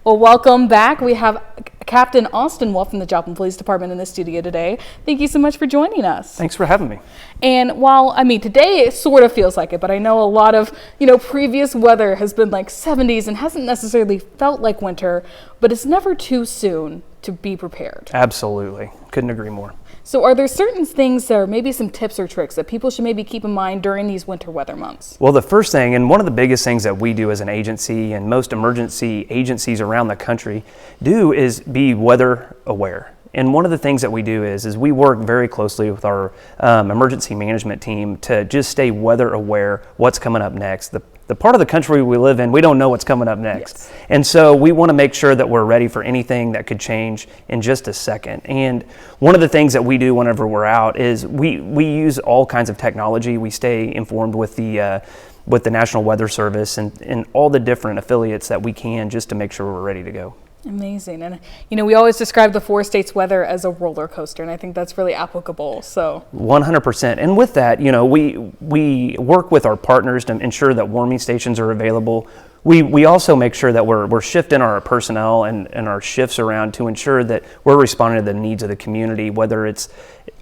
Well, welcome back. We have Captain Austin Wolf from the Joplin Police Department in the studio today. Thank you so much for joining us. Thanks for having me. And while, today it sort of feels like it, but I know a lot of, previous weather has been like 70s and hasn't necessarily felt like winter, but it's never too soon to be prepared. Absolutely. Couldn't agree more. So are there certain things or maybe some tips or tricks that people should maybe keep in mind during these winter weather months? Well, the first thing, and one of the biggest things that we do as an agency and most emergency agencies around the country do is be weather aware. And one of the things that we do is we work very closely with our emergency management team to just stay weather aware, what's coming up next. The part of the country we live in, we don't know what's coming up next. Yes. And so we want to make sure that we're ready for anything that could change in just a second. And one of the things that we do whenever we're out is we use all kinds of technology. We stay informed with the National Weather Service and all the different affiliates that we can just to make sure we're ready to go. Amazing. And, we always describe the 4 states weather as a roller coaster, and I think that's really applicable. So 100%. And with that, we work with our partners to ensure that warming stations are available. We also make sure that we're shifting our personnel and our shifts around to ensure that we're responding to the needs of the community, whether it's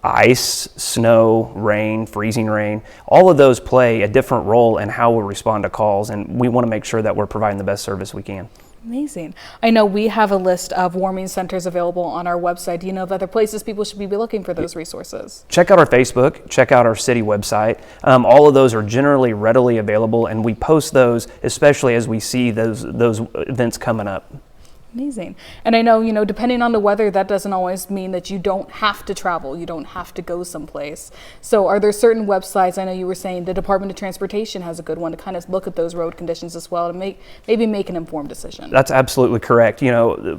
ice, snow, rain, freezing rain. All of those play a different role in how we respond to calls, and we want to make sure that we're providing the best service we can. Amazing. I know we have a list of warming centers available on our website. Do you know of other places people should be looking for those resources? Check out our Facebook, check out our city website. All of those are generally readily available, and we post those, especially as we see those events coming up. Amazing. And I know, depending on the weather, that doesn't always mean that you don't have to travel. You don't have to go someplace. So are there certain websites? I know you were saying the Department of Transportation has a good one to kind of look at those road conditions as well to maybe make an informed decision. That's absolutely correct.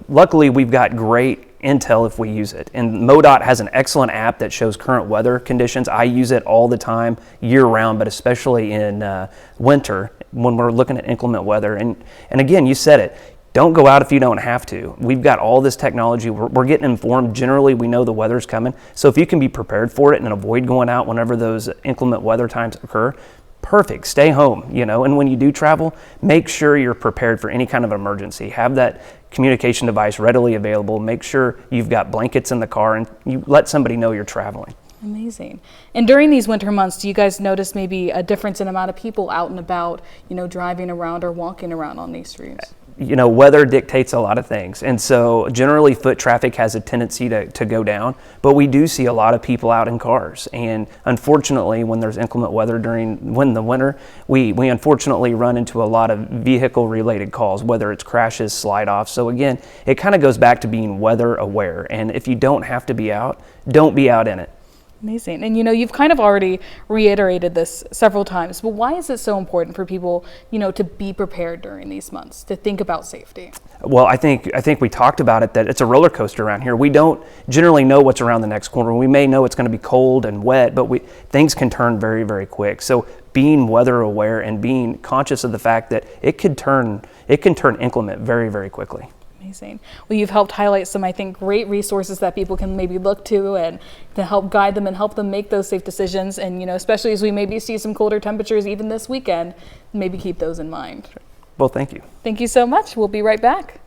Luckily we've got great intel if we use it. And MoDOT has an excellent app that shows current weather conditions. I use it all the time, year round, but especially in winter when we're looking at inclement weather. And again, you said it. Don't go out if you don't have to. We've got all this technology. We're getting informed. Generally, we know the weather's coming. So if you can be prepared for it and avoid going out whenever those inclement weather times occur, perfect. Stay home, And when you do travel, make sure you're prepared for any kind of emergency. Have that communication device readily available. Make sure you've got blankets in the car and you let somebody know you're traveling. Amazing. And during these winter months, do you guys notice maybe a difference in amount of people out and about, driving around or walking around on these streets? Weather dictates a lot of things. And so generally foot traffic has a tendency to go down, but we do see a lot of people out in cars. And unfortunately, when there's inclement weather when the winter, we unfortunately run into a lot of vehicle related calls, whether it's crashes, slide offs. So again, it kind of goes back to being weather aware. And if you don't have to be out, don't be out in it. Amazing. And you've kind of already reiterated this several times, but why is it so important for people, to be prepared during these months, to think about safety? Well, I think we talked about it, that it's a roller coaster around here. We don't generally know what's around the next corner. We may know it's going to be cold and wet, but things can turn very, very quick. So being weather aware and being conscious of the fact that it can turn inclement very, very quickly. Amazing. Well, you've helped highlight some, I think, great resources that people can maybe look to and to help guide them and help them make those safe decisions. And, especially as we maybe see some colder temperatures even this weekend, maybe keep those in mind. Well, thank you. Thank you so much. We'll be right back.